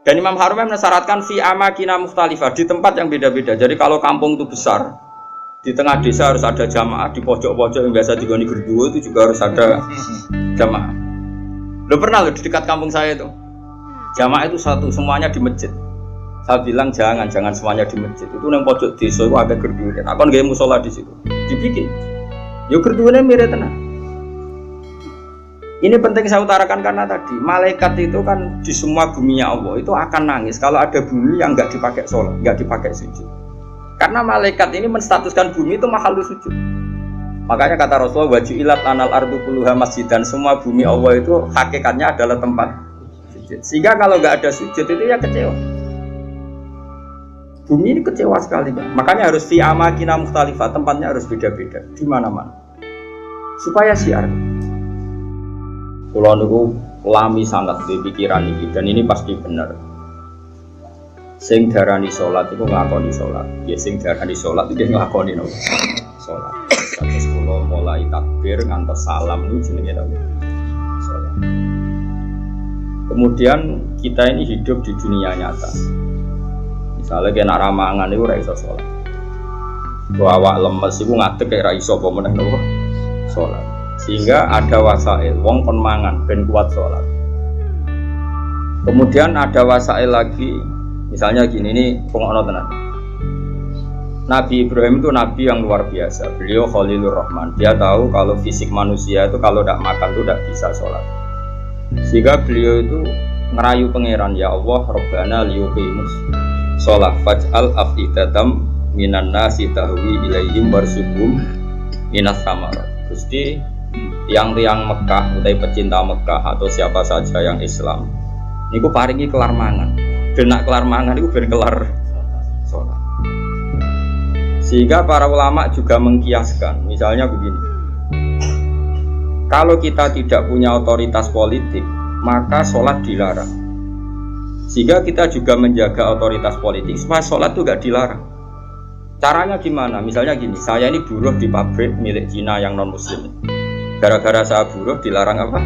Dan Imam Haramain mensyaratkan fi amakina mukhtalifah, di tempat yang beda-beda. Jadi kalau kampung itu besar, di tengah desa harus ada jamaah, di pojok-pojok yang biasa digoni gerduwo itu juga harus ada jamaah. Lo pernah lo di dekat kampung saya itu, jamaah itu satu, semuanya di masjid. Saya bilang jangan semuanya di masjid. Itu yang pojok desa itu ada gerduwo. Aku nggak musola di situ, dibikin. Yo gerduwonya mirip tenang. Ini penting saya utarakan karena tadi malaikat itu kan di semua buminya Allah itu akan nangis kalau ada bumi yang nggak dipakai sholat, nggak dipakai sujud. Karena malaikat ini menstatuskan bumi itu makhluk sujud. Makanya kata Rasulullah waju'ilat lanal ardu kulluha masjidan, semua bumi Allah itu hakikatnya adalah tempat sujud. Sehingga kalau nggak ada sujud itu ya kecewa. Bumi ini kecewa sekali kan. Makanya harus fi amakina mukhtalifah, tempatnya harus beda-beda di mana-mana. Supaya siar. Kulo niku lami sangat di pikiran ini dan ini pasti benar. Sing darani salat iku nglakoni salat. Ya sing darani salat iki nglakoni no. Salat. Terus kulo mulai takbir ngantos salam niku jenenge napa? Salat. Kemudian kita ini hidup di dunia nyata. Misalnya kena ramangan niku ora iso salat. Awak lemes iku ngadeg ora iso apa meneh napa? Salat. Sehingga ada wasail, wong kon mangan ben kuat sholat. Kemudian ada wasail lagi, misalnya gini, ini pengokno tenan. Nabi Ibrahim itu nabi yang luar biasa. Beliau Khalilur Rahman. Dia tahu kalau fisik manusia itu kalau tidak makan itu tidak bisa sholat. Sehingga beliau itu ngerayu pangeran, ya Allah, Rabbana liyuqimus sholat faj'al afidatam minan nasi tahwi ilaihim warzuqhum minas samarat. Gusti tiang-tiang Mekah, utai pecinta Mekah atau siapa saja yang Islam niku paringi kelar mangan. Ben nak kelar mangan niku ben kelar sholat. Sehingga para ulama juga mengkiaskan, misalnya begini. Kalau kita tidak punya otoritas politik, maka sholat dilarang. Sehingga kita juga menjaga otoritas politik supaya sholat itu gak dilarang. Caranya gimana? Misalnya gini, saya ini buruh di pabrik milik Cina yang non-muslim. Gara-gara saya buruh dilarang apa?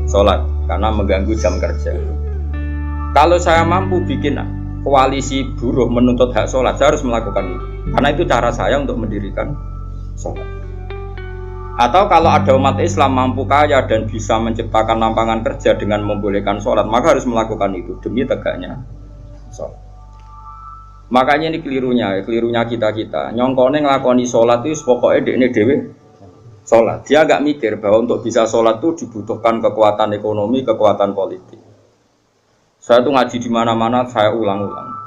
Sholat, karena mengganggu jam kerja. Kalau saya mampu bikin koalisi buruh menuntut hak sholat, saya harus melakukan itu. Karena itu cara saya untuk mendirikan sholat. Atau kalau ada umat Islam mampu kaya dan bisa menciptakan lapangan kerja dengan membolehkan sholat, maka harus melakukan itu demi tegaknya sholat. Makanya ini kelirunya kita. Nyongkone ngelakoni sholat itu pokoknya dekne dewe sholat. Dia agak mikir bahwa untuk bisa sholat itu dibutuhkan kekuatan ekonomi, kekuatan politik. Saya tuh ngaji di mana-mana, saya ulang-ulang.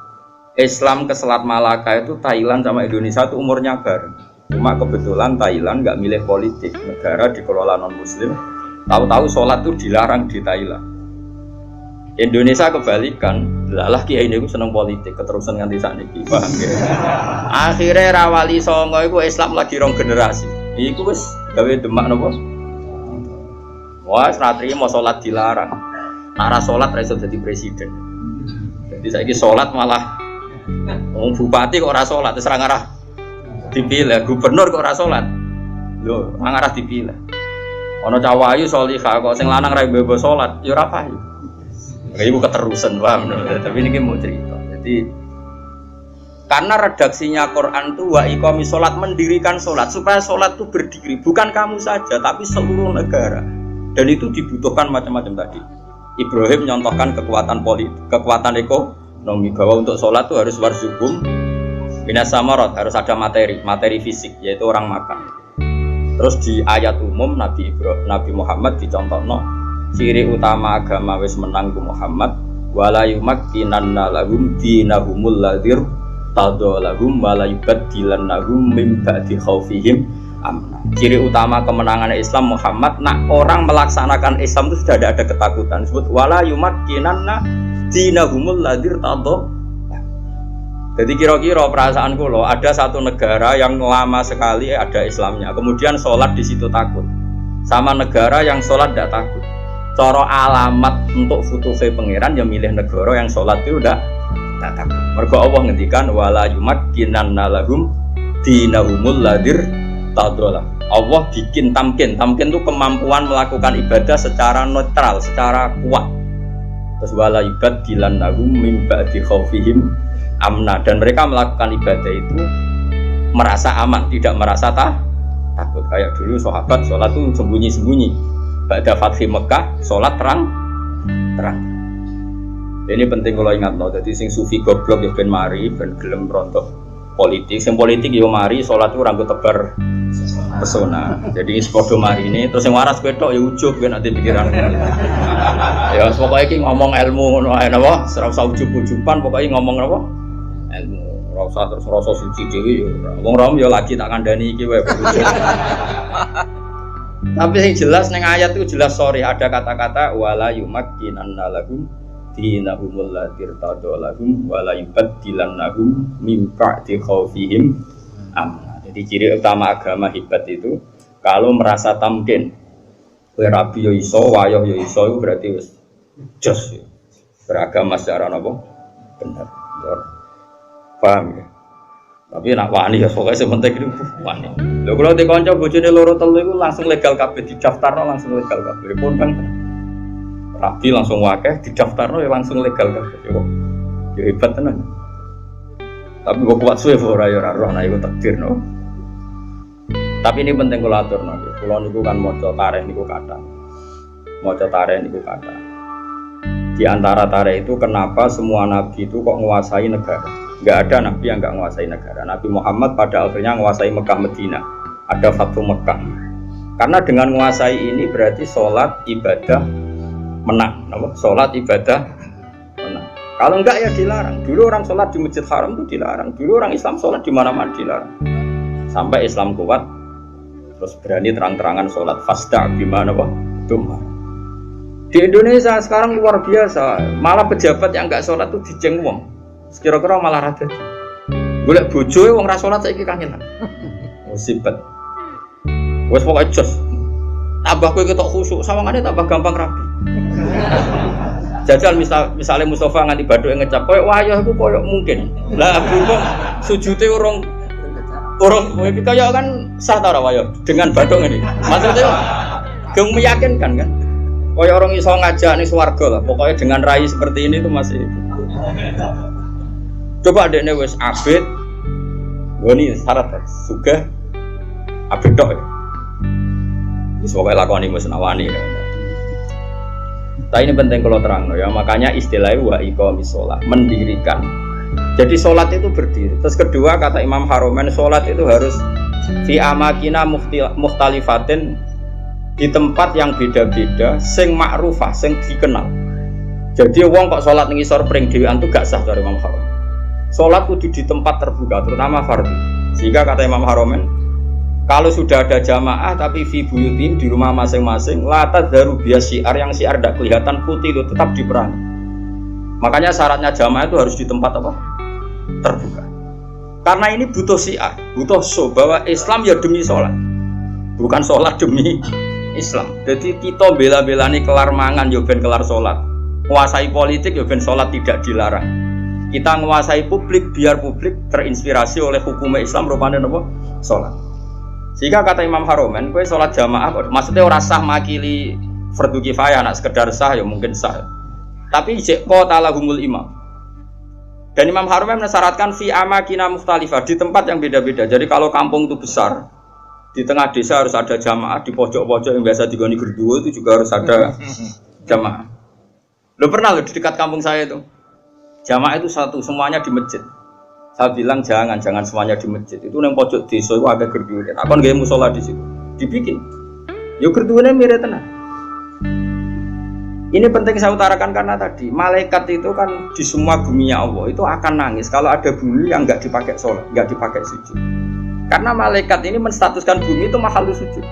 Islam ke Selat Malaka itu Thailand sama Indonesia itu umurnya bareng. Cuma kebetulan Thailand nggak milih politik, negara dikelola non-muslim. Tahu-tahu sholat itu dilarang di Thailand. Indonesia kebalikan, lah kiai ini seneng politik, keterusan nganti sakniki. Paham ya? Akhirnya Rawali Songo itu Islam lagi rong generasi. Iku wis gawe demak napa? Wah, ratri mau sholat dilarang. Nara sholat ra iso dadi presiden. Jadi saiki sholat malah wong bupati kok ora sholat, terus ra ngarah dipilih, gubernur kok ora sholat. Lho, ra ngarah dipilih. Ana cawayu sholihah kok sing lanang ra mbebo sholat, ya ora payu. Iku keterusan, paham. Tapi ini mau cerita. Jadi karena redaksinya Quran itu wa iqamis sholat, mendirikan sholat supaya sholat itu berdiri, bukan kamu saja tapi seluruh negara. Dan itu dibutuhkan macam-macam tadi. Ibrahim menyontohkan kekuatan politik, kekuatan ekonomi, bahwa untuk sholat itu harus warzuqhum minas samarat, harus ada materi fisik, yaitu orang makan. Terus di ayat umum Nabi Muhammad dicontohno ciri utama agama wis menang ku Muhammad wala yumakkinanna lahum dinahumul ladzir tadallahum wala yubaddilannahum min ba'di khaufihim amna. Ciri utama kemenangan Islam Muhammad, nak orang melaksanakan Islam itu sudah ada ketakutan. Disebut wala yumakkinanna dinahumul ladzir tadallah. Jadi kira-kira perasaan kula ada satu negara yang lama sekali ada Islamnya, kemudian sholat di situ takut, sama negara yang sholat tidak takut. Cara alamat untuk futuhe pangeran yang milih negara yang sholat itu udah takut. Mergo Allah ngendikan wala yumakkinanna lahum dinahumul ladzir tadallah. Allah bikin tamkin itu kemampuan melakukan ibadah secara netral, secara kuat. Terus wala yubaddilannahum min ba'di khaufihim amna, dan mereka melakukan ibadah itu merasa aman, tidak merasa takut. Kayak dulu sahabat sholat tuh sembunyi-sembunyi. Ba'da fathi Mekah sholat terang. Ini penting kalau ingat no. Jadi sing sufi goblok ya ben mari, ben gelem rontok politik. Sing politik yo mari sholat tuh rambut tebar pesona. Jadi sepodo mari ini terus yang waras wedok ya ujug ben ati pikiran. Ya pokoknya iki ngomong ilmu ngono ae napa, ora usah ujug-ujugan, pokoknya ngomong napa? Ilmu. Ora usah terus rasa suci dhewe ya ora. Wong rom ya lagi tak kandhani iki wae. Tapi yang jelas ning ayat itu jelas sorry ada kata-kata wala yumakkinanna lahum dinahumul ladzi irtadalahum wala yubaddilannahum min ba'di khaufihim amna. Jadi ciri utama agama hebat itu kalau merasa tamkin. Kowe rabi yo iso, wayah yo iso, itu berarti wis jos ya. Beragama secara napa? Benar. Paham ya? Tapi nak wani ya pokoknya sementing itu wani. Lho kalau di kanca bojone loro telu iku langsung legal kabeh didaftarno langsung legal kabeh. Pun kan rabi langsung wakeh didaftarno ya langsung legal kabeh. Yo hebat tenan. Tapi kok kuat suwe ora ya ora roh nah iku takdir no. Tapi ini penting kula aturno nggih. Kula niku kan maca tarikh niku kathah. Maca tarikh niku kathah. Di antara tarikh itu kenapa semua nabi itu kok menguasai negara? Enggak ada nabi yang enggak menguasai negara. Nabi Muhammad pada akhirnya menguasai Mekah Madinah. Ada Fathu Mekah. Karena dengan menguasai ini berarti sholat ibadah menang. Sholat ibadah menang. Kalau enggak ya dilarang. Dulu orang sholat di Masjid Haram itu dilarang. Dulu orang Islam sholat di mana-mana dilarang. Sampai Islam kuat, terus berani terang-terangan sholat fasda gimana pak? Tumar. Di Indonesia sekarang luar biasa. Malah pejabat yang enggak sholat tuh dijeng wong. Kira-kira malah rada. Golek bojoe wong ra sholat saiki kangenan. Musibet. Wes pokoke jos. Tambah kowe ketok khusyuk, sawangane tambah gampang rapi. Jajal misalnya Mustafa nganti bathuk ngecap koyo wayah iku koyo mungkin. Lah berhubung sujude urung kaya kan sah ta ora wayah dengan bathuk ngene. Maksudnya geng meyakinkan kan. Kaya orang iso ngajak ning swarga lah. Pokoknya dengan rai seperti ini tuh masih coba dekne wis abid. Goni syarat sugih abid tok ya. Wis pokoke lakoni wis nawani ya. Tapi ini penting kalau terang ya, makanya istilahnya wa iqamis shalah, mendirikan. Jadi sholat itu berdiri. Terus kedua kata Imam Haromen, sholat itu harus fi amakina mukhtalifatin, di tempat yang beda-beda, sing ma'rufah, sing dikenal. Jadi wong kok sholat ning isor pring dhewean itu gak sah dari Imam Haromen. Sholat kudu di tempat terbuka, terutama fardhu. Sehingga kata Imam Haromen, kalau sudah ada jamaah tapi fi buyutin di rumah masing-masing, la tadharu bias syiar, yang syiar tidak kelihatan putih itu tetap diperangi. Makanya syaratnya jamaah itu harus di tempat apa? Terbuka. Karena ini butuh syiar, butuh show bahwa Islam ya demi sholat, bukan sholat demi Islam. Jadi kita bela-belani kelar mangan ya ben kelar sholat, menguasai politik ya ben sholat tidak dilarang. Kita menguasai publik biar publik terinspirasi oleh hukum Islam rupanya apa? Sholat. Sehingga kata Imam Haromen, kowe sholat jamaah, maksudnya ora sah makili fardu kifayah, nak sekedar sah ya mungkin sah. Tapi jek qatalahumul imam. Dan Imam Haromen mensyaratkan fi amakina mukhtalifah, di tempat yang beda-beda. Jadi kalau kampung itu besar, di tengah desa harus ada jamaah, di pojok-pojok yang biasa digoni gerduwo itu juga harus ada jamaah. Lo pernah lo di dekat kampung saya itu, jamaah itu satu, semuanya di masjid. Saya bilang jangan semuanya di masjid. Itu yang pojok desa itu ada gerduwo. Aku nggak musola di situ, dibikin. Yo gerduwonya mirip tenan. Ini penting saya utarakan karena tadi malaikat itu kan di semua buminya Allah itu akan nangis kalau ada bumi yang nggak dipakai sholat, nggak dipakai sujud. Karena malaikat ini menstatuskan bumi itu makhluk sujud.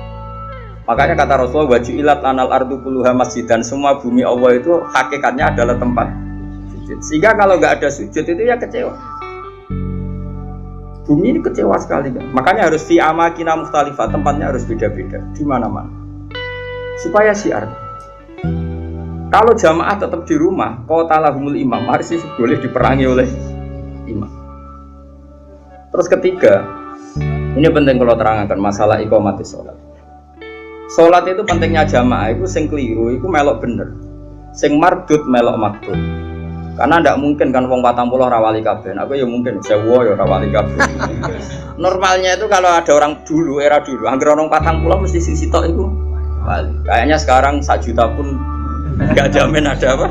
Makanya kata Rasulullah wajulat anal ardu kulluha masjidan, semua bumi Allah itu hakikatnya adalah tempat sujud. Sehingga kalau nggak ada sujud itu ya kecewa. Bumi ini kecewa sekali kan. Makanya harus fi amakina mukhtalifah, tempatnya harus beda-beda di mana-mana. Supaya syiar. Kalau jamaah tetap di rumah, qatalahumul imam, harus boleh diperangi oleh imam. Terus ketiga, ini penting kalau terangkan masalah iqamatis sholat. Sholat itu pentingnya jamaah, itu sing keliru, itu melok bener. Sing mardut melok makbul. Karena ndak mungkin kan wong 40 ora wali kabeh. Aku ya mungkin sewu ya ora wali kabeh. Normalnya itu kalau ada orang dulu, era dulu, anggere orang 40 mesti sing sitok iku wali. Kayaknya sekarang 1 juta pun enggak jamin ada apa?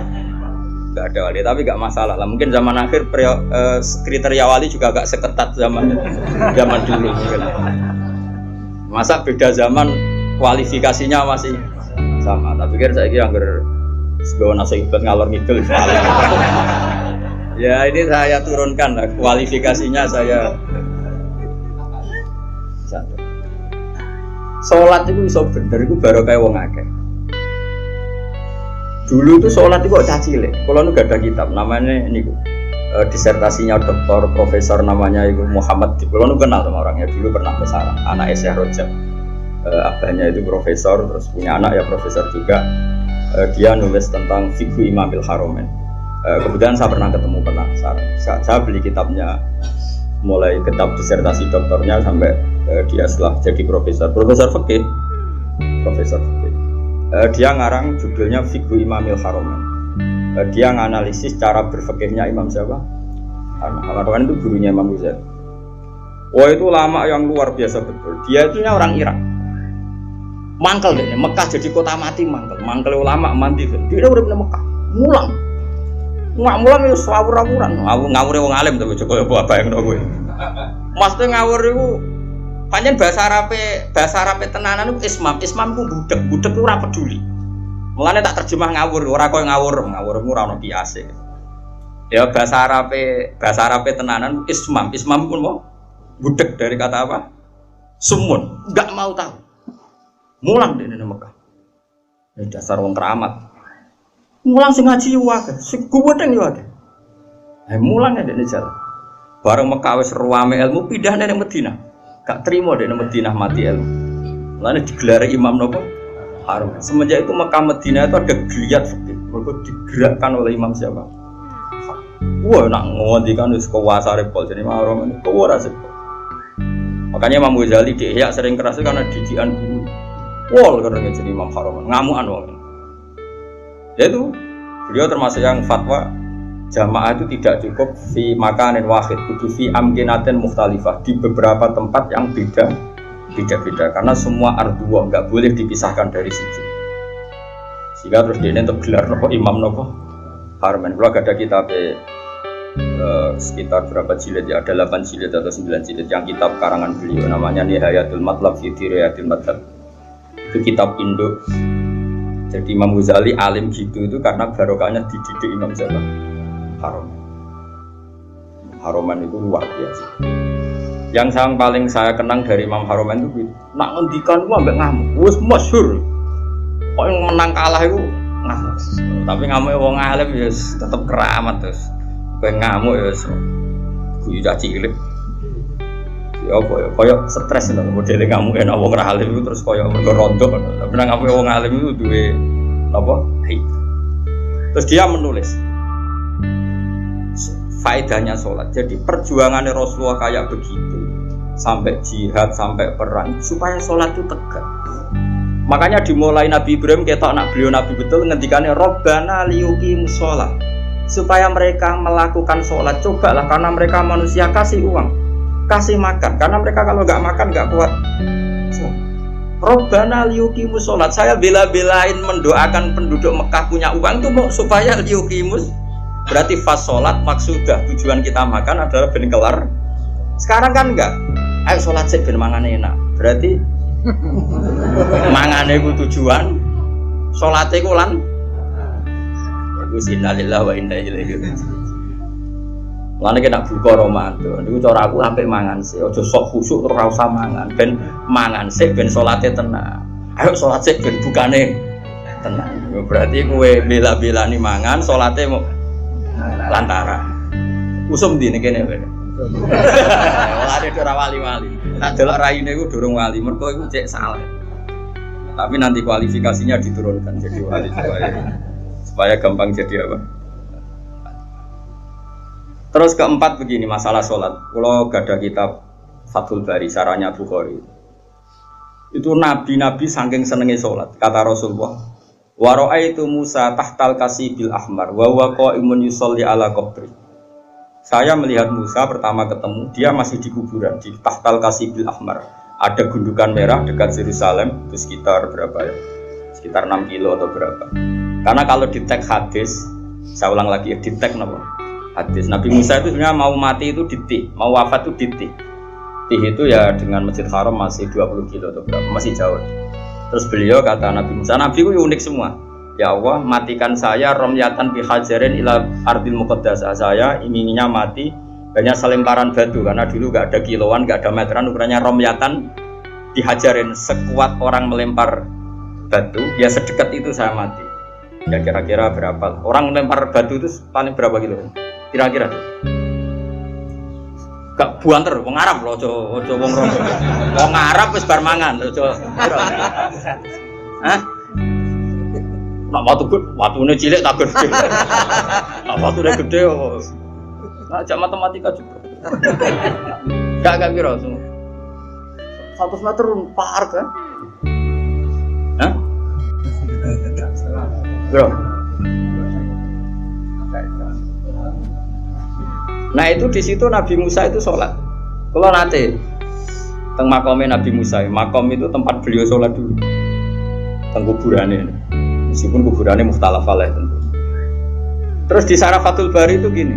Enggak ada wali, tapi enggak masalah lah. Mungkin zaman akhir kriteria wali juga agak seketat zaman dulu mungkin. Masa beda zaman kualifikasinya masih sama. Tapi pikir saya kira anggar sebawa nasihat ngalor ngidul. Ya ini saya turunkan lah kualifikasinya saya. Sholat itu bisa bener itu baru kayak wong akeh. Dulu tuh sholat itu kok cacile. Kalau nu gak ada kitab namanya ini disertasinya doktor profesor namanya itu Muhammad. Kalau nu kenal sama orangnya dulu pernah ke Sarang. Anak Syekh Rojab. Abahnya itu profesor terus punya anak ya profesor juga. Dia nulis tentang fikih Imamil Haromen. Kemudian saya pernah ketemu saya beli kitabnya mulai kitab disertasi doktornya sampai dia setelah jadi profesor fikih. Dia ngarang judulnya Fikih Imamil Haromen. Dia nganalisis cara berfikihnya Imam siapa? Haromen itu gurunya Imam Ghazali. Wah itu lama yang luar biasa betul. Dia itu orang Irak. Mangkel deh, Mekah jadi kota mati mangkel ulama mandi. Dia udah pernah Mekah, mulang itu sawur-sawuran. Ngawur wong alim tapi coba apa yang nongol. Maksudnya ngawur itu, panjang bahasa Arab tenanan itu ismam itu budek itu ora peduli. Mulanya tak terjemah ngawur, ora koyo ngawur itu ora ono kiase. Ya bahasa Arab tenanan ismam pun mau budek dari kata apa? Sumun, enggak mau tahu. Mulang di Mekah. Ini dasar wong keramat. Mulang sing ngaji wae, sing gudeng yo akeh. Mulang ada di jalan. Bareng Mekah wis ruame ilmu pindah nang Madinah. Gak trimo nang Madinah mati ilmu. Mulane digelari Imam napa? Harum. Semenjak itu Mekah Madinah itu ada geliat fikih. Mergo digerakkan oleh Imam siapa? Wah, nak ngondikan wis kuwasa repol jadi Harum kok ora sepol. Makanya Imam Ghazali di Ihya sering keras karena didikan guru. Wol karena jadi Imam Haromen ngamuan wong. Yaitu beliau termasuk yang fatwa jamaah itu tidak cukup fi makanin wahid, kudu fi amkinatin mukhtalifah di beberapa tempat yang beda-beda karena semua ardua enggak boleh dipisahkan dari situ. Sehingga terus dia untuk gelar nopo Imam nopo Haromen. Kalau ada kitab sekitar berapa jilid ya, ada 8 jilid atau 9 jilid yang kitab karangan beliau namanya Nihayatul Matlab fi Dirayatil Madhab. Itu kitab Indo. Jadi Imam Ghazali alim gitu itu karena barokahnya dididik Imam siapa? Haromen itu luar biasa. Yang paling saya kenang dari Imam Haromen itu nak ngendikan gua ambek ngamuk. Wis masyhur. Kok yang menang kalah itu ngamuk. Tapi ngamuk wong alim ya tetep keramat terus. Kowe ngamuk ya guyu cilik. Ya apa ya koyo stres lho modele ngamuk enak wong ra alim itu terus koyo mergo rondo. Tapi nang ngamuk wong alim itu duwe apa? Terus dia menulis faedahnya sholat. Jadi perjuangannya Rasulullah kayak begitu sampai jihad, sampai perang supaya sholat itu tegak. Makanya dimulai Nabi Ibrahim ketok nak beliau Nabi betul ngendikannya Rabbana liyuqimus shalah. Supaya mereka melakukan sholat, cobalah karena mereka manusia kasih uang, kasih makan, karena mereka kalau nggak makan nggak kuat. Rabbana liyuqimus sholat. Saya bela-belain mendoakan penduduk Mekah punya uang itu mau supaya liyuqimus. Berarti fas sholat maksudah tujuan kita makan adalah ben kelar. Sekarang kan enggak. Ayo sholat sih ben mangane enak. Berarti mangane ku tujuan, sholatnya ku lan. Innalillahi wa inna ilaihi raji'un. Lane kena buka Ramadan. Niku cara aku sampe mangan sih. Aja sok khusuk terus ora usah mangan. Ben mangan sik ben salate tenang. Ayo salat sik ben bukane tenang. Berarti kowe bela-belani mangan, salate mau lantara. Usum ndi kene kowe. Lane ora wali-wali. Tak delok raine iku durung wali. Mergo iku cek salah. Tapi nanti kualifikasinya diturunkan jadi wali supaya gampang jadi apa? Terus keempat begini masalah sholat. Kalau gak ada kitab Fathul Bari Sarahnya Bukhari itu nabi-nabi saking senengnya sholat. Kata Rasulullah Wa ra'aitu Musa tahtal kasibil ahmar wa huwa qa'imun yusolli ala qabri. Saya melihat Musa pertama ketemu, dia masih di kuburan di tahtal kasibil ahmar. Ada gundukan merah dekat Yerusalem, itu sekitar berapa ya? Sekitar 6 kilo atau berapa. Karena kalau di teks hadis, saya ulang lagi ya, di teks hadis Nabi Musa itu sebenarnya mau mati itu di Tih, mau wafat itu di Tih. Tih itu ya dengan Masjid Haram masih 20 kilo atau berapa, masih jauh. Terus beliau kata Nabi Musa, Nabi itu unik semua. Ya Allah, matikan saya romyatan bihajarin ila ardil muqaddasah. Saya inginnya mati hanya selemparan batu karena dulu gak ada kiloan, gak ada meteran, ukurannya romyatan dihajarin, sekuat orang melempar batu, ya sedekat itu saya mati. Ya kira-kira berapa? Orang melempar batu itu paling berapa kilo? Kira-kira tuh. Gak buanter, wong Arab loh, ojo wong rondo. Wong Arab wis bar mangan, ojo. Hah? Nak watune cilik tak gede. Nak watune gede kok. Nak jak matematika juga. Gak kira semua. 100 meter par kan? Hah? Bro. Nah itu di situ Nabi Musa itu sholat. Kalau nanti teng makamnya Nabi Musa, makom itu tempat beliau sholat dulu. Teng kuburannya, meskipun kuburannya mukhtalaf alaih tentu. Terus di Syarafatul Bari itu gini,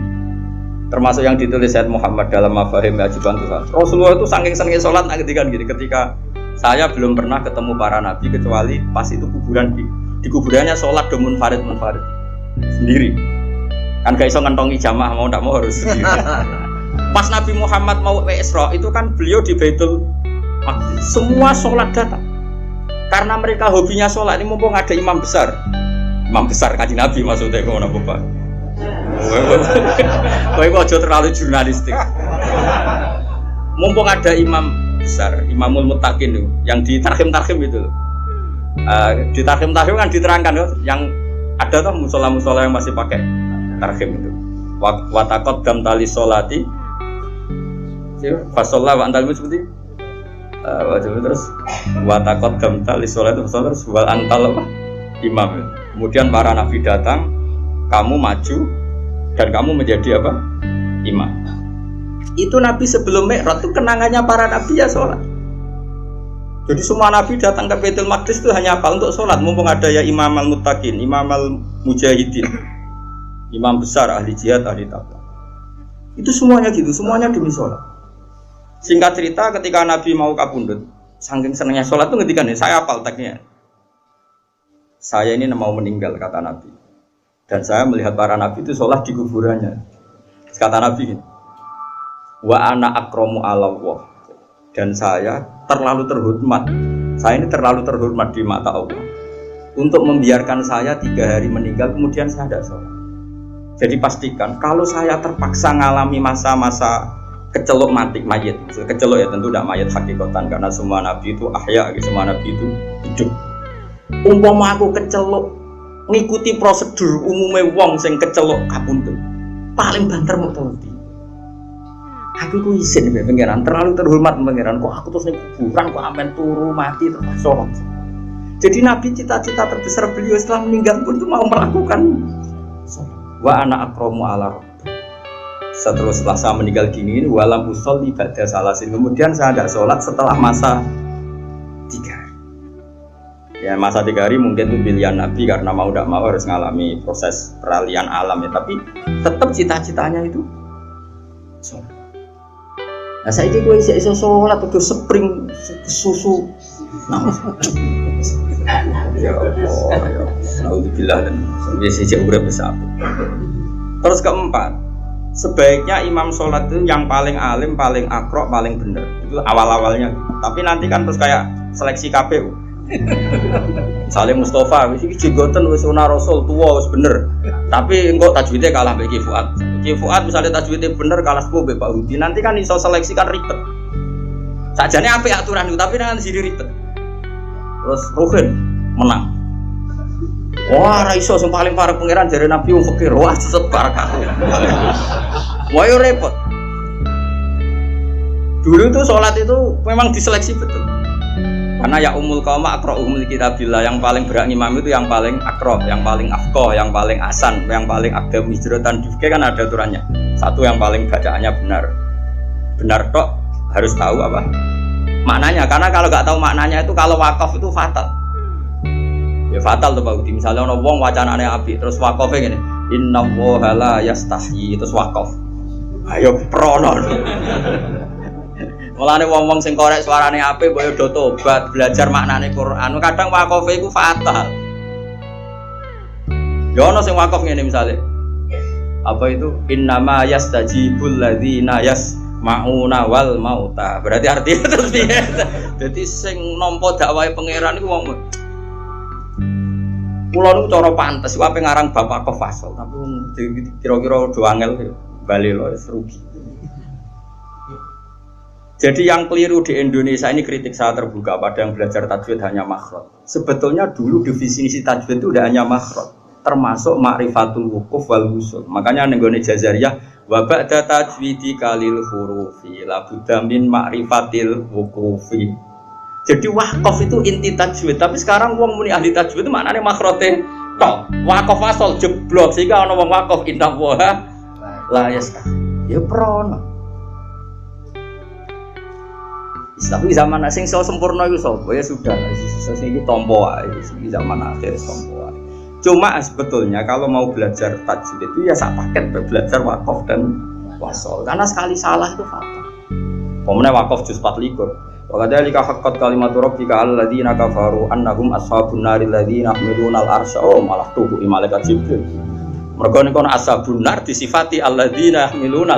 termasuk yang ditulis Sayyid Muhammad dalam Mafahim Ajiban Tuhan. Rasulullah itu saking senengnya sholat, ketika saya belum pernah ketemu para nabi kecuali pas itu kuburan di kuburannya sholat domun farid sendiri. Kan gak iso ngentongi jamaah mau ndak mau harus sendiri. Pas Nabi Muhammad mau Isra itu kan beliau di Baitul Maqdis. Semua sholat datang. Karena mereka hobinya sholat, ini mumpung ada imam besar. Imam besar Kanjeng Nabi maksudnya ngono apa? Kowe aja terlalu jurnalistik. Mumpung ada imam besar, Imamul Muttaqin itu yang di tarhim-tarhim itu. Di tarhim-tarhim kan diterangkan yang ada tuh musola-musola yang masih pakai tarhim itu. Watakot dam tali solati, fasolah wa antal seperti terus watakot dam tali solati terus wal antal imam. Kemudian para nabi datang, kamu maju dan kamu menjadi apa? Imam. Itu Nabi sebelum Mi'raj itu kenangannya para nabi ya sholat. Jadi semua nabi datang ke Baitul Maqdis itu hanya apa? Untuk sholat. Mumpung ada ya Imam al-Muttaqin, Imam al-Mujahidin, imam besar, ahli jihad, ahli taqwa. Itu semuanya gitu, semuanya demi sholat. Singkat cerita ketika Nabi mau kapundhut, saking senangnya sholat itu ngendikan nih, saya hafal teksnya. Saya ini mau meninggal kata Nabi. Dan saya melihat para nabi itu sholat di kuburannya. Kata Nabi ini, wa ana akramu ala Allah. Dan saya terlalu terhormat. Saya ini terlalu terhormat di mata Allah untuk membiarkan saya 3 hari meninggal kemudian saya tidak sholat. Jadi pastikan kalau saya terpaksa mengalami masa-masa kecelok mati mayit, kecelok ya tentu tidak mayit hakikatan karena semua nabi itu ahya, semua nabi itu hidup. Umpama aku kecelok ngikuti prosedur umumnya wong sing kecelok kapundhut, paling banter mau mati. Aku ku isin mbek pangeran, terlalu terhormat pangeran, kok aku terus ning kuburan kok amen turu mati terus sholat. Jadi nabi cita-cita terbesar beliau setelah meninggal pun itu mau melakukan sholat. Wa ana akramu ala rabbi. Setelah saya meninggal gini walam usolli ba'da salasin. Kemudian saya tidak sholat setelah masa 3 hari. Ya masa 3 hari mungkin itu pilihan Nabi karena mau tidak mau harus mengalami proses peralihan alam ya. Tapi tetap cita-citanya itu sholat. Nah saya ini gue iso sholat atau spring susu. Ya Allah, ya Alhamdulillah dan biasa urip besar. Terus keempat, sebaiknya imam sholat itu yang paling alim, paling akrok, paling benar. Itu awal-awalnya. Tapi nanti kan terus kayak seleksi KPU. Misalnya Mustafa, wis iki jenggoten wis sunah Rasul tua wis bener. Tapi engko tajwidnya kalah mbek Ki Fuad. Ki Fuad misalnya tajwidnya bener kalah mbek Pak Hudi. Nanti kan iso seleksi kan ribet. Sajane apik aturan itu tapi nanti sini ribet. Terus Ruhin menang. Wah, ra iso sing paling parah pangeran jare Nabi wong fakir. Wah, sebar kabeh. Wah, yo repot. Dulu itu sholat itu memang diseleksi betul. Karena ya umul qauma aqra'uhum kitabillah, yang paling berhak ngimam itu yang paling aqra', yang paling afqah, yang paling asan, yang paling aqdam hijratan difke kan ada aturannya. Satu yang paling bacaannya benar. Benar tok harus tahu apa maknanya, karena kalau nggak tahu maknanya itu kalau wakaf itu fatal. Ya fatal tuh Pak Udi. Misalnya ono wong wacanane apik terus wakafnya gini, innallaha la yastahyi terus wakaf. Ayo prono. Mulane wong-wong sing korek suarane apik mbok yo tobat, belajar maknane Quran. Kadang wakofe iku fatal. Yo ono sing wakaf ngene misale. Apa itu? Innama yastajibul ladzina yasma'una wal mauta. Berarti artinya terus piye? Dadi sing nampa dakwahe pangeran iku wong kula niku cara pantes wae ngarang Bapak Kofasol, tapi kira-kira do angel bali lho rugi. Jadi yang keliru di Indonesia ini kritik saya terbuka pada yang belajar tajwid hanya makhraj. Sebetulnya dulu definisi tajwid itu tidak hanya makhraj, termasuk ma'rifatul wukuf wal wusul. Makanya nenggone Jazariyah wa ba'da tajwidi kalil hurufi la budda min ma'rifatil wukufi. Jadi wakaf itu inti tajwid, tapi sekarang wong muni ahli tajwid itu maknane makhraje tok. Wakaf asal jeblok sehingga ana wong wakaf inna wa la yastah. Ya prono. Tapi zaman asing so sempurna itu sopo ya sudah, sing iki tampa wae, iki zaman akhir tampa wae. Cuma sebetulnya kalau mau belajar tajwid itu ya sak paket belajar wakaf dan wasol. Karena sekali salah itu fatal. Pemene wakaf juz 24. Wa kadzalika haqqat kalimatu rabbika alladzina kafaru annahum ashabun naril ladzina yahmiluna al-arsya wa malah tuhu malaikat Jibril. Mergo niku ashabun nar disifati alladzina yahmiluna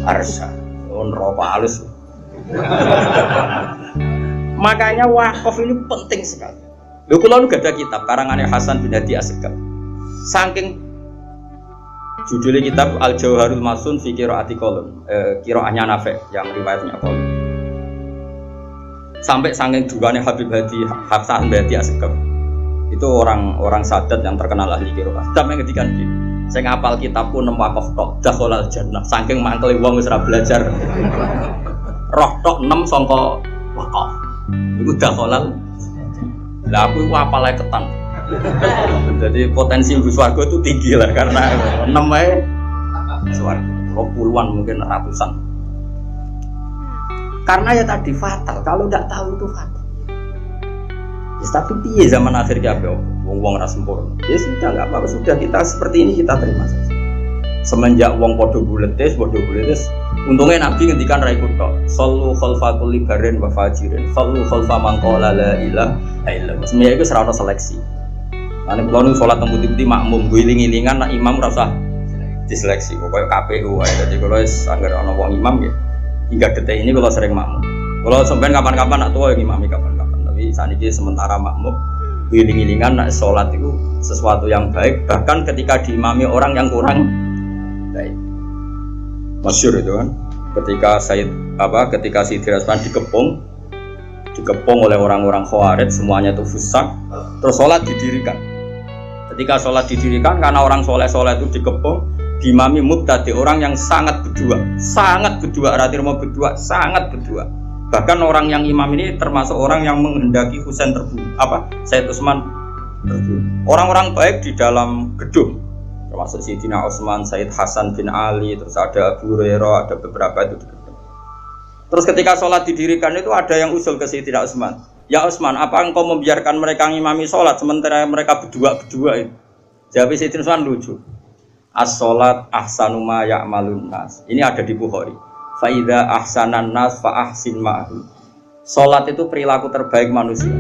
al-arsya. Neraka halus. Makanya wakaf ini penting sekali. Lho kula nu ada kitab karangannya Hasan bin Hadi Asegaf. Saking judulnya kitab Al-Jauharul Masun fi Qiraati Qalun, qiraahnya Nafi' yang riwayatnya Qalun. Sampai saking duane Habib Hadi Hasan bin Hadi Asegaf. Itu orang Sadat yang terkenal ahli qiraah. Sampai ngedikan iki. Sing ngapal kitab pun wakaf tok dakhalal jannah. Saking mangkele wong wis ora belajar. Roh tok 6 sangka wakaf. Iku dakhalal. Lah aku apal ae ketan. Jadi potensi mlebu swarga itu tinggi lah karena 6 ae swarga. 20-an mungkin ratusan. Karena ya tadi fatal, kalau enggak tahu itu fatal. Ya tapi piye zaman akhir ki ape wong-wong ra sempurna. Ya sudah enggak apa-apa, sudah kita seperti ini kita terima saja. Semenjak wong padha buletes, untungnya Nabi ngendikan ra ikut tok. Sallu khalfa kulli barin wa fajirin. Sallu khalfa man qala la ilaha illallah. Sebenarnya itu ora ono seleksi. Ane kula nu salat teng putih-putih makmum, guling-gilingan nak imam ora usah diseleksi. Pokoke KPU wae. Dadi kula wis anggere ana wong imam nggih. Hingga detik ini kula sering makmum. Kula sampean kapan-kapan nak tuwa ngimami kapan-kapan. Tapi saniki sementara makmum guling-gilingan nak salat itu sesuatu yang baik, bahkan ketika diimami orang yang kurang baik. Masyhur itu kan, ketika Sayyidina Utsman dikepung oleh orang-orang Khawarij, semuanya itu fusaq, terus sholat didirikan. Ketika sholat didirikan karena orang soleh-soleh itu dikepung, diimami mubtadi, orang yang sangat berdua, sangat berdua. Bahkan orang yang imam ini termasuk orang yang menghendaki Husain terbunuh, Sayyid Utsman terbunuh. Orang-orang baik di dalam gedung, termasuk Sayyidina Utsman, Sayyid Hasan bin Ali, terus ada Abu Hurairah, ada beberapa itu. Terus ketika sholat didirikan itu ada yang usul ke Sayyidina Utsman, ya Utsman, apa engkau membiarkan mereka ngimami sholat sementara mereka berdua itu? Jawab Sayyidina Utsman lucu. As-sholat ahsanu ma ya'malun nas. Ini ada di Bukhari. Fa idza ahsanan nas fa ahsin ma'hu. Sholat itu perilaku terbaik manusia.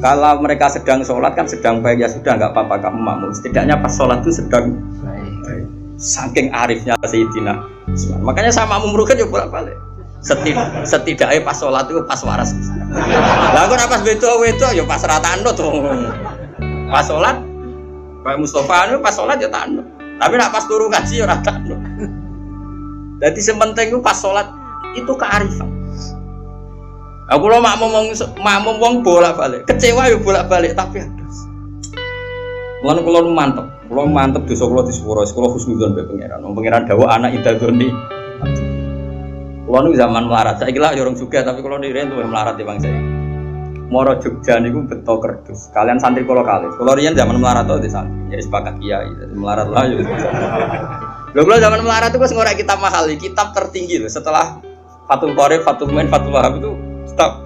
Kalau mereka sedang sholat kan sedang baik, ya sudah nggak apa-apa kamu makmum. Setidaknya pas sholat itu sedang baik. Saking arifnya Sayyidina Utsman. Makanya sama makmum rugen ya bolak-balik. Setidaknya pas sholat itu pas waras. Lah kok pas wedo ya pas ra tanut tuh. Pas sholat Pak Mustafa itu pas sholat ya tanut. Tapi nak pas turu ngaji ya ora tanut. Jadi sementing itu pas sholat itu kearifan. Aku lo makmum wong bolak-balik, kecewa ya bolak-balik tapi adas. Mulane kula mantep dosa kula disepuro, kula husnudzon mbek pangeran. Wong pangeran dawuh anak idadzoni. Kula nu zaman melarat, saiki lah ya urung juga tapi kula niren tuh melarat di bangsa iki. Moro Jogja niku beto kerdus. Kalian santri kula kalih. Kula riyen zaman melarat to di santri. Ya sepakat kiai. Melarat lah yo. Lho kula zaman melarat itu wis ngorek kitab mahal, kitab tertinggi loh. Setelah Fathul Qorib, Fathul Muin, Fathul Wahab itu kitab.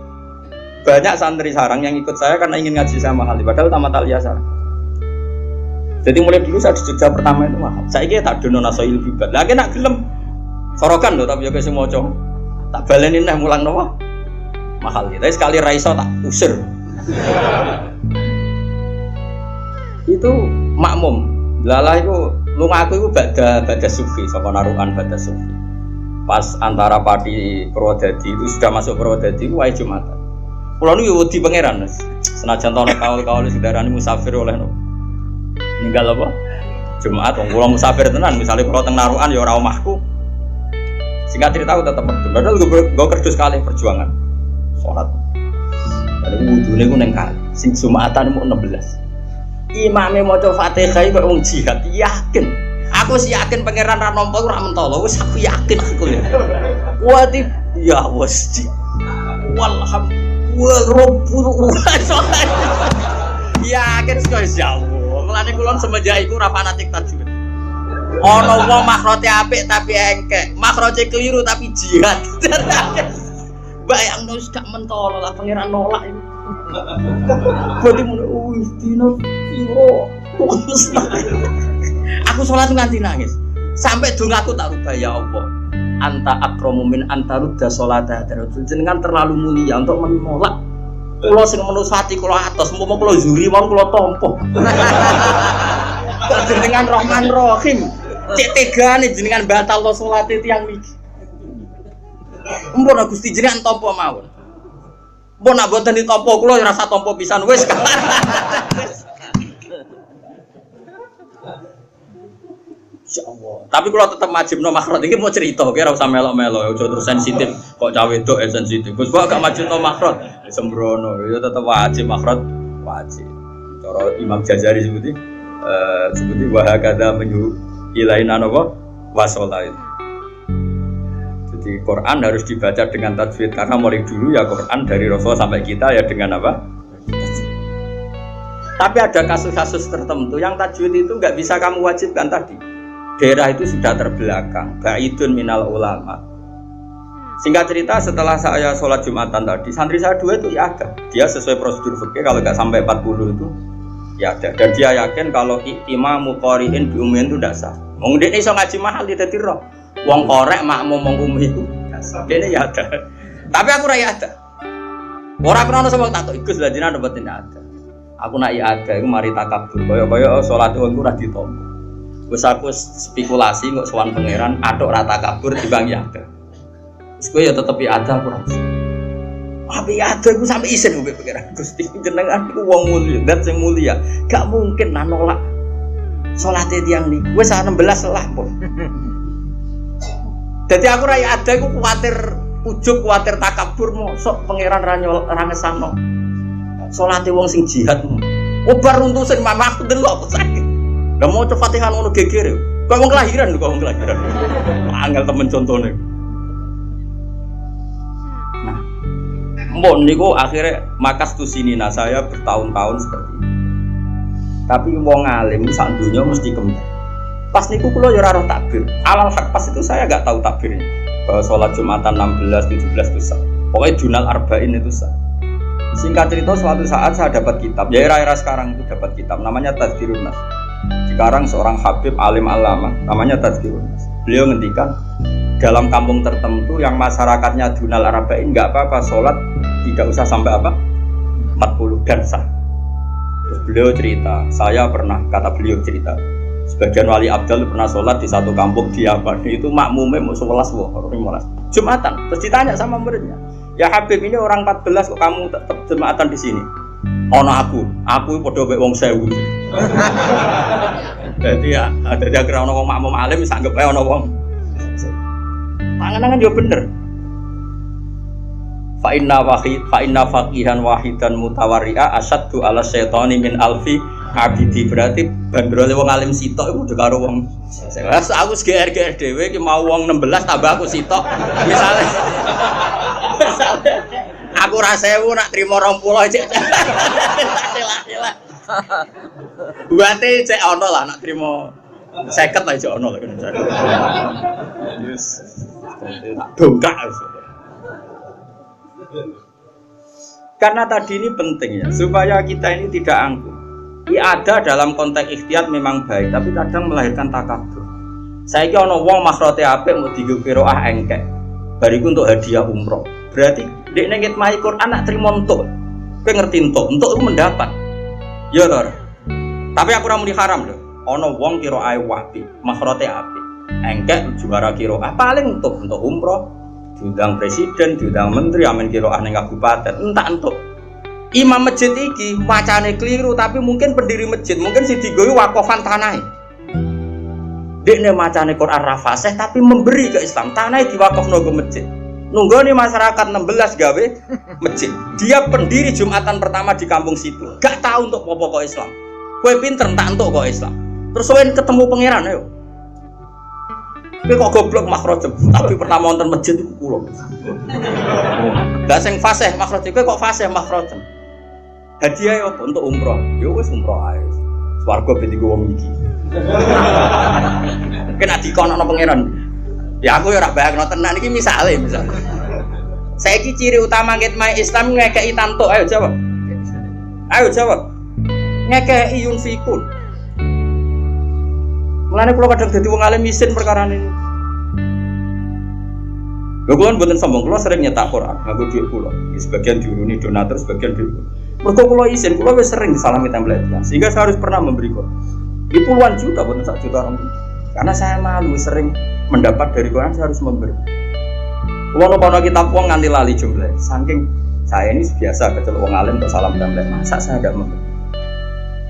Banyak santri sarang yang ikut saya karena ingin ngaji sama mahal. Padahal tamat aliyah sarang. Jadi mulai dulu saya di Jogja pertama itu mahal. Saya kira tak dono nasoil bibat. Lagi nak gelem sorokan loh tapi ya semua cowok. Tak balenin nih mulang nopo mahal. Tapi sekali raiso tak usir. Itu makmum. Lalah itu lu ngaku itu bada sufi, sapa narukan bada sufi. Pas antara Pati Purwodadi itu sudah masuk Purwodadi wae Jumatan. Kula nu yo wedi pangeran. Senajan tono kaul-kaul sedarane musafir oleh no. Ninggal apa? Jumat wong kula musafir tenan, misale kula teng narukan ya ora omahku. Singkat cerita aku tetap medun. Padahal gue kerdus sekali perjuangan sholat. Jadi wudhunya gue neng kali. Sing Jumatan mau 16. Imamnya mau coba Fatihah itu orang jihad. Yakin. Aku sih yakin pangeran Ranompo itu ramen tolo. Aku yakin aku ya. Wati ya wasji. Walhamdulillah. Yakin sekali jauh. Mulane kulon semenjak iku ora fanatik tajwid. Ono wong makrote apik tapi engkek, makrote keliru tapi jihad. Bayang nus gak mentolo lah pangeran nolak itu. Berarti mun dino piro. Aku salat nganti nangis. Sampai dongaku tak rubah ya Allah. Anta akramu min anta rudda salata darajul. Jenengan terlalu mulia untuk menolak. Kula sing menusati kula atos, umpama kula zuri mawon kula tampa. Jenengan Rahman Rahim. Cek tegane jenengan batal to salate tiyang niki. Mumpun Gusti jenengan tampa mawon. Mumpun nak boten ditampa kula ora rasa tampa pisan wis. Insyaallah. Tapi kula tetep majibno makhraj iki mau cerita, kira usah melok-melok, aja terus sensitif. Kok cawe wedok sensitif. Gus kok gak majibno makhraj. Sembrono, ya tetep wajib makhraj, wajib. Cara Imam Jazari sebuti wahakadha menyuruh ilaina napa wasolain. Jadi Quran harus dibaca dengan tajwid karena mulai dulu ya Quran dari Rasul sampai kita ya dengan apa? Tapi ada kasus-kasus tertentu yang tajwid itu nggak bisa kamu wajibkan tadi. Daerah itu sudah terbelakang, ba'idun minal ulama. Singkat cerita setelah saya sholat Jumatan tadi, santri saya 2 itu ya ada. Dia sesuai prosedur fikih kalau nggak sampai 40 itu ya ada. Dan dia yakin kalau imamu qari'in bi'ummin itu tidak sah. Wong dene iso ngaji mahal di dadi roh. Wong korek makmum wong umi itu dene ya ada. Tapi aku ora ya ada. Ora krono sebab takut Gus lha jenengan mboten ada. Aku nak ya ada iku mari takabur. Kaya salat wong ora ditampa. Wis aku spekulasi kok sowan pangeran atok ra takabur timbang ya ada. Wis kowe ya tetep ya ada aku ora. Tapi ada iku sampe isin mbek pangeran Gusti jenengan iku wong mulia, zat sing mulia. Gak mungkin nolak salate tiyang niku. Wis 16 lah pun. Dadi aku ra ada iku kuwatir ujug, kuwatir takabur mosok pangeran ra ngesano. Salate wong sing jihad. Obar runtusin mama aku delok sakit. Lah mau coba Fatihah ngono geger. Kok wong kelahiran lho, kok wong kelahiran. Angel temen contone. Nah, mbon niku akhirnya makas tu sini nah saya bertahun-tahun seperti ini. Tapi wong alim sak donya mesti kembali. Pas niku kula ya ora roh takbir. Alal hak pas itu saya enggak tahu takbirnya. Bahwa sholat Jumatan 16 17 itu sah. Pokoknya Dunal Arba'in itu sah. Singkat cerita suatu saat saya dapat kitab. Ya era-era sekarang itu dapat kitab namanya Tazkirun Nas. Sekarang seorang habib alim alama namanya Tazkirun Nas. Beliau ngendikan dalam kampung tertentu yang masyarakatnya Dunal Arba'in enggak apa-apa sholat tidak usah sampai apa 40 dan sah. Terus beliau cerita, saya pernah kata beliau cerita sebagian wali abdal pernah sholat di satu kampung di Abadi itu makmumnya mau 11 Jumatan. Terus ditanya sama muridnya, ya Habib ini orang 14 kok kamu tetap Jumatan di sini? Ono aku podo mek wong 1000. Jadi ya, ada kira ono wong makmum alim wis anggap ae ono wong. Panganan yo bener. Fa inna faqihan wahidan mutawarri'a asaddu ala syaitani min alfi abidi. Berarti bandrole wong alim sitok iku udah karo wong. Aku GR dhewe iki mau wong 16 tambah aku sitok. Misale Aku ra 1000 nak trimo 20 cek. Celah-celah. Buate cek ono lah nak trimo 50 lah cek ono lah kan. Yes. Tak dongkak. Karena tadi ini penting ya, supaya kita ini tidak angkuh. Ada dalam konteks ikhtiyat memang baik, tapi kadang melahirkan takabur. Saya kira ono wong makhrote apik mau digo qiraah engkek. Bariku untuk hadiah umroh. Berarti dek nengit mai Quran nak trimo entuk. Kowe ngerti entuk itu mendapat. Ya toh. Tapi aku ora muni haram lho. Ono wong qiraahe wapi, makhrote apik. Engkek juara qiraah paling untuk umroh. Diundang presiden, diundang menteri, amin qiraah ning kabupaten, entuk. Imam masjid iki macane keliru, tapi mungkin pendiri masjid, mungkin si digoyo wakofan tanah. Dekne macane Quran ra fasih tapi memberi ke Islam, tanah diwakofno ke masjid. Nunggoni masyarakat 16 gawe masjid. Dia pendiri Jumatan pertama di kampung situ. Gak tahu untuk apa kok Islam. Kowe pinter tak entuk kok Islam. Terus kowe ketemu pangeran ayo. Kowe kok goblok makhraj, tapi pertama wonten masjid iku kula. Lah sing fasih makhraj kowe kok fasih makhraj. Hadiah apa untuk umroh? Ya wis umroh ae. Swarga ben digo wong iki. Kena dikonokno pangeran. Ya aku ya ora bayangno tenan iki misal. Saiki ciri utama ngitmai Islam ngekeki tantuk. Ayo jawab. Ayo jawab. Ngekeki yunfikun. Mulane kula kadang dadi wong alim isin perkara ini. Lho kula mboten sombong, kula sering nyetak Quran, nganggo dhuwit kula. Sebagian diuruni donatur, sebagian dhuwit. Mergo kula isin, kula wis sering disalami template ya. Sehingga saya harus pernah memberi kok. Di puluhan juta, bukan 1 juta orang. Karena saya malu sering mendapat dari Quran, saya harus memberi. Kalau kitab wong nganti lali jumlah, saking saya ini biasa kecelok wong alim untuk salam template, masa saya tidak memberi?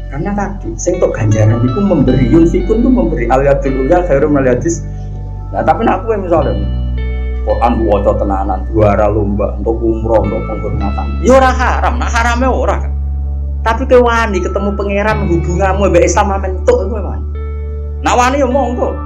Karena tadi, saya untuk ganjaran itu memberi, yunfikun itu memberi al-yadul ulya khairum al-yadis. Nah tapi aku yang misalnya Quran waca tenanan, juara lomba untuk umroh, untuk penghormatan. Ya ora haram, nah haramnya ora kan. Tapi kowe wani ketemu pangeran hubunganmu mbek Islam amen entuk kowe wani. Nah wani ya monggo.